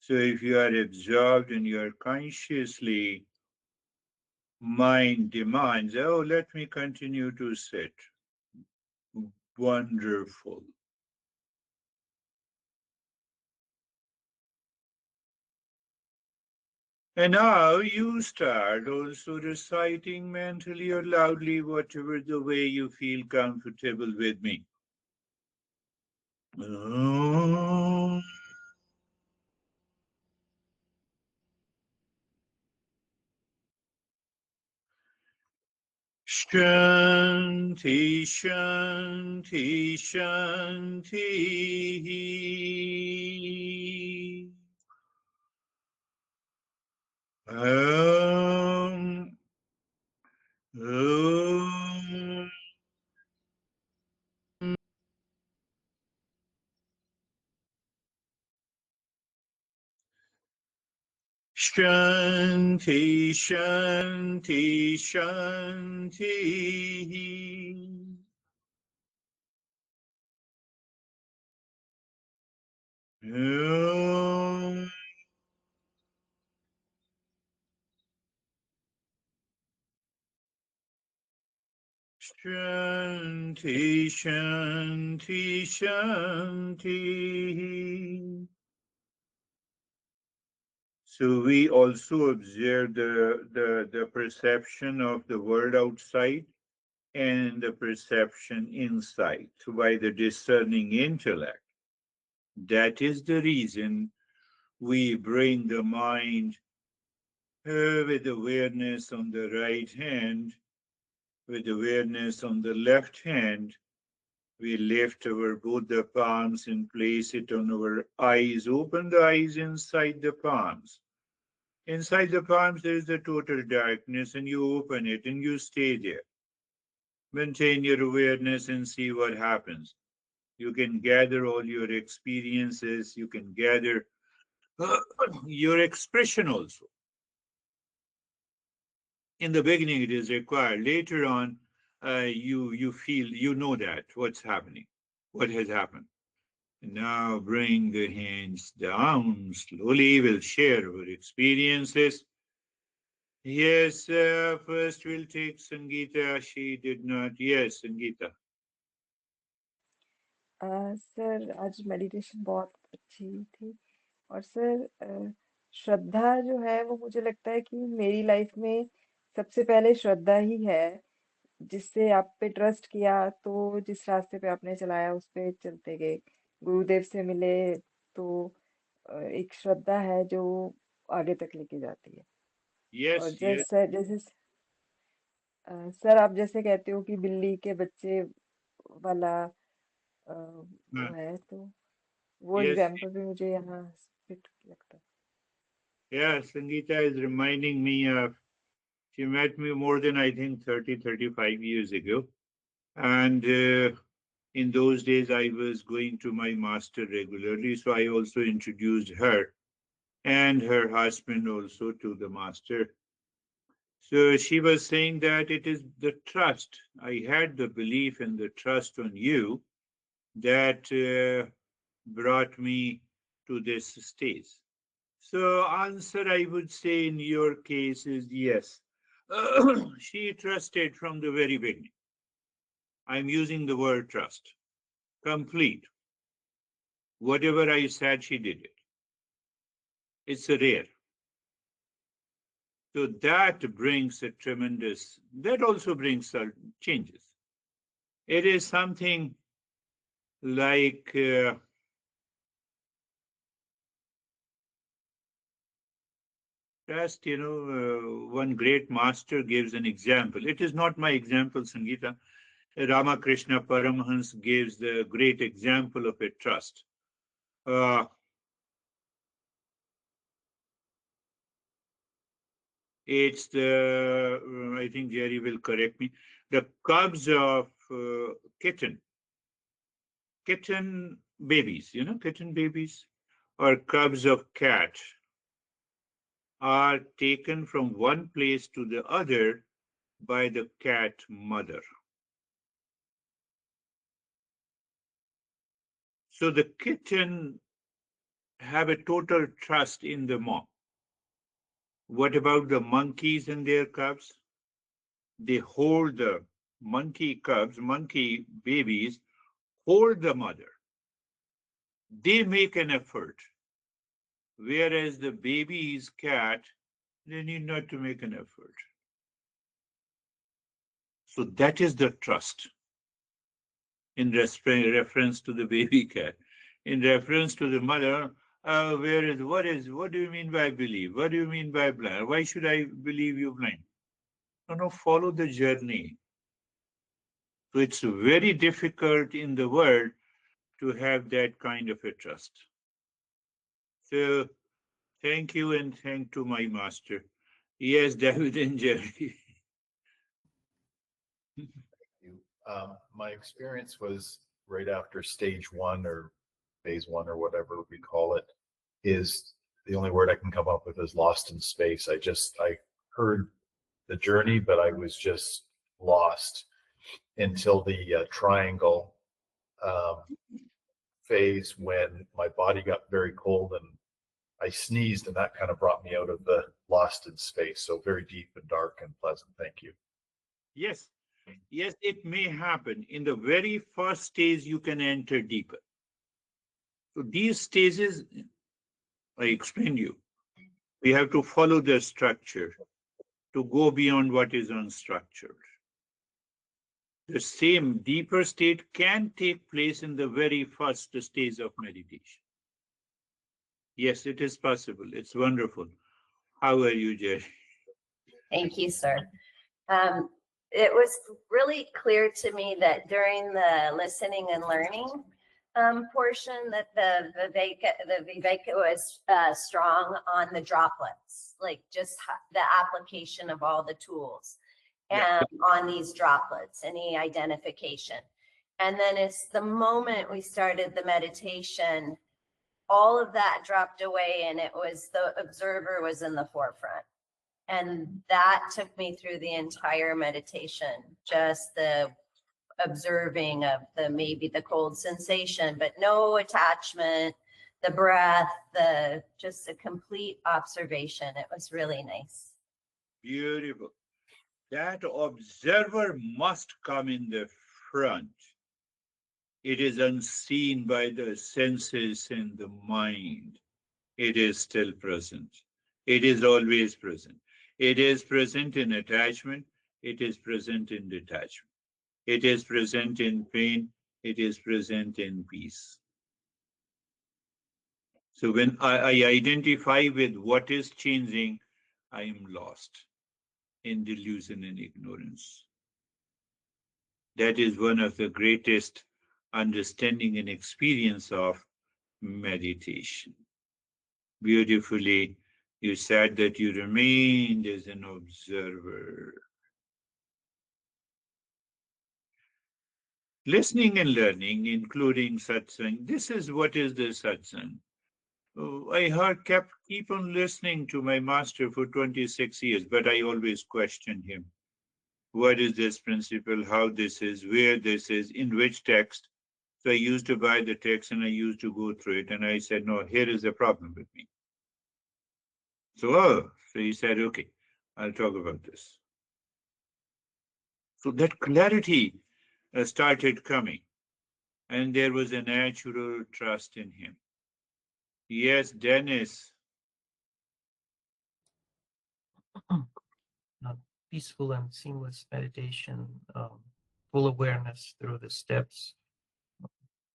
So if you are absorbed and you are consciously, mind demands, oh, let me continue to sit. Wonderful. And now you start also reciting mentally or loudly, whatever the way you feel comfortable with me. Om Shanti, Shanti, Shanti. Om, Om. Shanti, Shanti, Shanti. Om. Shanti, Shanti, Shanti. So we also observe the perception of the world outside and the perception inside by the discerning intellect. That is the reason we bring the mind with awareness on the right hand, with awareness on the left hand. We lift our both the palms and place it on our eyes. Open the eyes inside the palms. Inside the palms, there is the total darkness, and you open it and you stay there. Maintain your awareness and see what happens. You can gather all your experiences, you can gather your expression also. In the beginning, it is required. Later on, you feel, you know that what's happening, what has happened. Now bring the hands down slowly. We'll share our experiences. Yes, first we'll take Sangeeta. She did not. Yes, Sangeeta. Sir आज meditation बहुत अच्छी थी और sir श्रद्धा जो है वो मुझे लगता है कि मेरी लाइफ में सबसे पहले श्रद्धा ही है जिससे आप पे ट्रस्ट किया तो जिस रास्ते पे आपने चलाया उस पे चलते गए गुरुदेव से मिले तो एक श्रद्धा है जो आगे तक लेके जाती है और Yes, yes. जैसे सर आप जैसे कहते हो कि बिल्ली के बच्चे वाला वो है तो वो Yes. एग्जाम्पल भी मुझे यहाँ फिट लगता है Yeah, Sangeeta is reminding me of, she met me more than I think 30, 35 years ago. And in those days, I was going to my master regularly. So I also introduced her and her husband also to the master. So she was saying that it is the trust. I had the belief and the trust on you that brought me to this stage. So answer I would say in your case is yes. She trusted from the very beginning. I'm using the word trust. Complete. Whatever I said, she did it. It's a rare. So that brings a tremendous, that also brings certain changes. It is something like just, one great master gives an example. It is not my example, Sangeeta. Ramakrishna Paramhans gives the great example of a trust. It's the, I think Jerry will correct me, the cubs of kitten babies, kitten babies or cubs of cat are taken from one place to the other by the cat mother. So the kitten have a total trust in the mom. What about the monkeys and their cubs? They hold the monkey cubs, monkey babies, hold the mother. They make an effort. Whereas the baby is cat, they need not to make an effort. So that is the trust in reference to the baby cat. In reference to the mother, what do you mean by believe? What do you mean by blind? Why should I believe you blind? No, follow the journey. So it's very difficult in the world to have that kind of a trust. So thank you and thank to my master. Yes, David and Jerry. You. My experience was right after stage one or phase one or whatever we call it, is the only word I can come up with is lost in space. I heard the journey, but I was just lost until the triangle phase when my body got very cold and I sneezed, and that kind of brought me out of the lost in space. So very deep and dark and pleasant. Thank you. Yes, Yes, it may happen. In the very first stage, you can enter deeper. So these stages, I explained you, we have to follow the structure to go beyond what is unstructured. The same deeper state can take place in the very first stage of meditation. Yes, it is possible. It's wonderful. How are you, Jerry? Thank you, sir. It was really clear to me that during the listening and learning portion that the Viveka was strong on the droplets, like just the application of all the tools and on these droplets, any identification. And then it's the moment we started the meditation, all of that dropped away and it was the observer was in the forefront. And that took me through the entire meditation, just the observing of the maybe the cold sensation, but no attachment, the breath, just a complete observation. It was really nice. Beautiful. That observer must come in the front. It is unseen by the senses and the mind. It is still present. It is always present. It is present in attachment. It is present in detachment. It is present in pain. It is present in peace. So when I identify with what is changing, I am lost in delusion and ignorance. That is one of the greatest understanding and experience of meditation. Beautifully, you said that you remained as an observer. Listening and learning, including satsang, this is what is the satsang. Oh, I keep on listening to my master for 26 years, but I always question him. What is this principle? How this is? Where this is? In which text? So I used to buy the text and I used to go through it. And I said, no, here is the problem with me. So he said, okay, I'll talk about this. So that clarity started coming. And there was a natural trust in him. Yes, Dennis. Peaceful and seamless meditation, full awareness through the steps,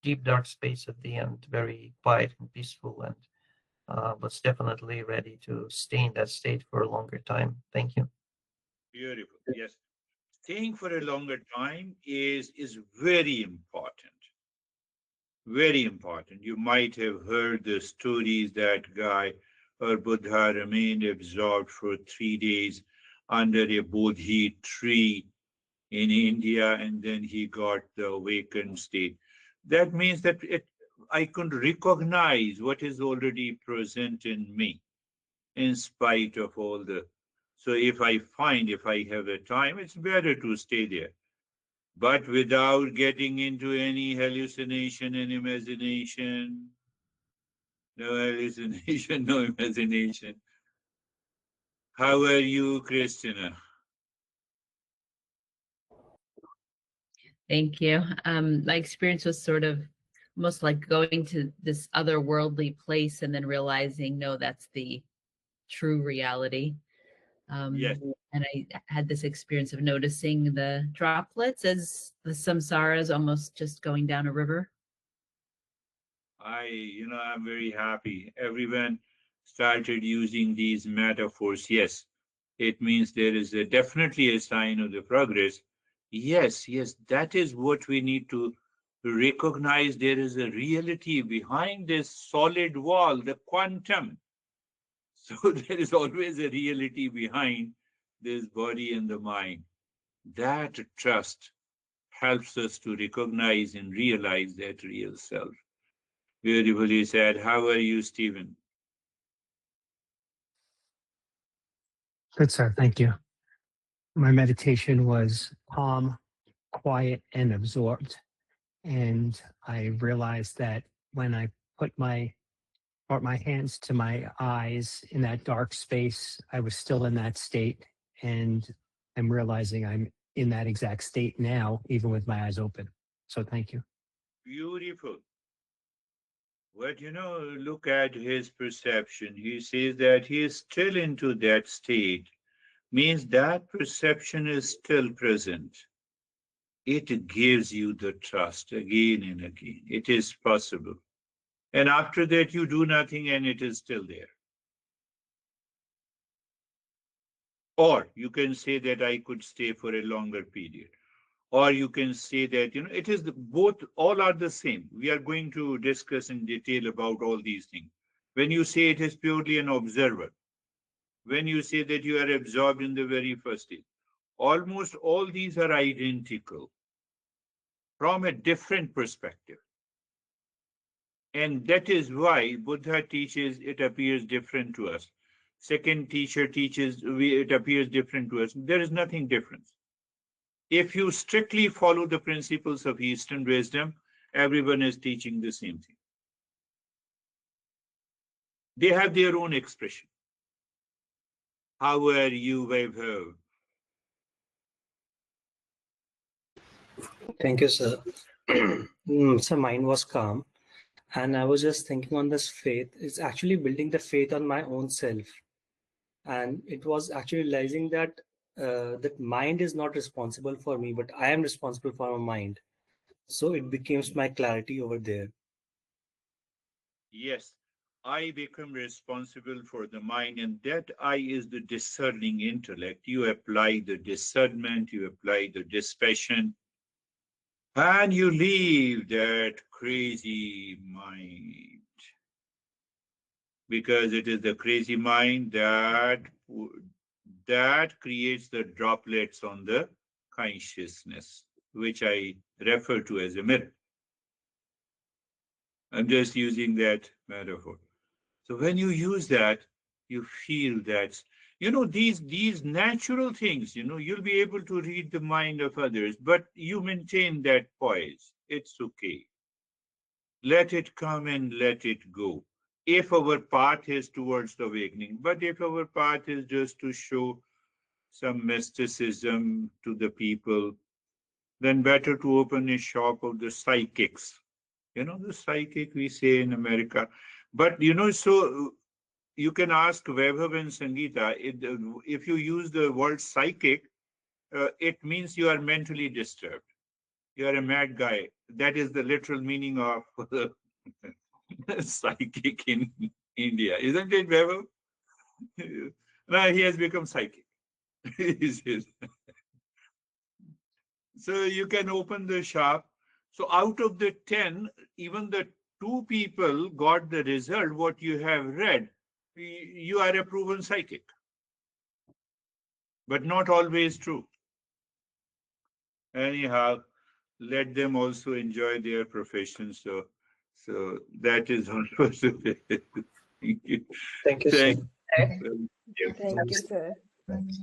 deep dark space at the end, very quiet and peaceful, and was definitely ready to stay in that state for a longer time. Thank you. Beautiful. Yes. Staying for a longer time is very important. Very important. You might have heard the stories that guy or Buddha remained absorbed for 3 days under a Bodhi tree in India, and then he got the awakened state. That means that I could recognize what is already present in me in spite of all the. So if I have the time, it's better to stay there. But without getting into any hallucination and imagination. No hallucination, no imagination. How are you, Christina? Thank you. My experience was sort of almost like going to this otherworldly place and then realizing, no, that's the true reality. Yes. And I had this experience of noticing the droplets as the samsaras almost just going down a river. I'm very happy. Everyone started using these metaphors. Yes, it means there is definitely a sign of the progress. Yes, that is what we need to recognize. There is a reality behind this solid wall, the quantum. So there is always a reality behind this body and the mind. That trust helps us to recognize and realize that real self. Beautifully said. How are you, Stephen? Good, sir. Thank you. My meditation was calm, quiet, and absorbed. And I realized that when I brought my hands to my eyes in that dark space, I was still in that state. And I'm realizing I'm in that exact state now, even with my eyes open. So thank you. Beautiful. But look at his perception. He says that he is still into that state, means that perception is still present. It gives you the trust again and again. It is possible. And after that, you do nothing and it is still there. Or you can say that I could stay for a longer period. Or you can say that, it is both, all are the same. We are going to discuss in detail about all these things. When you say it is purely an observer, when you say that you are absorbed in the very first stage, almost all these are identical from a different perspective. And that is why Buddha teaches it appears different to us. Second teacher teaches it appears different to us. There is nothing different. If you strictly follow the principles of Eastern wisdom, everyone is teaching the same thing. They have their own expression. How are you, Vaibhav? Thank you, sir. So mine was calm. And I was just thinking on this faith. It's actually building the faith on my own self. And it was actually realizing that that mind is not responsible for me, but I am responsible for my mind. So it becomes my clarity over there. Yes, I become responsible for the mind, and that I is the discerning intellect. You apply the discernment, you apply the dispassion, and you leave that crazy mind. Because it is the crazy mind that creates the droplets on the consciousness, which I refer to as a mirror. I'm just using that metaphor. So when you use that, you feel that, these natural things, you'll be able to read the mind of others, but you maintain that poise. It's okay. Let it come and let it go. If our path is towards the awakening, but if our path is just to show some mysticism to the people, then better to open a shop of the psychics. The psychic we say in America. But, so you can ask Vaibhav and Sangeeta, if you use the word psychic, it means you are mentally disturbed. You are a mad guy. That is the literal meaning of psychic in India, isn't it, Vaibhav? Now he has become psychic. So you can open the shop. So out of the 10, even the 2 people got the result, what you have read. You are a proven psychic, but not always true. Anyhow, let them also enjoy their profession. So that is also. Thank you. Thank you, sir. Sir. Thank you, sir. Thanks.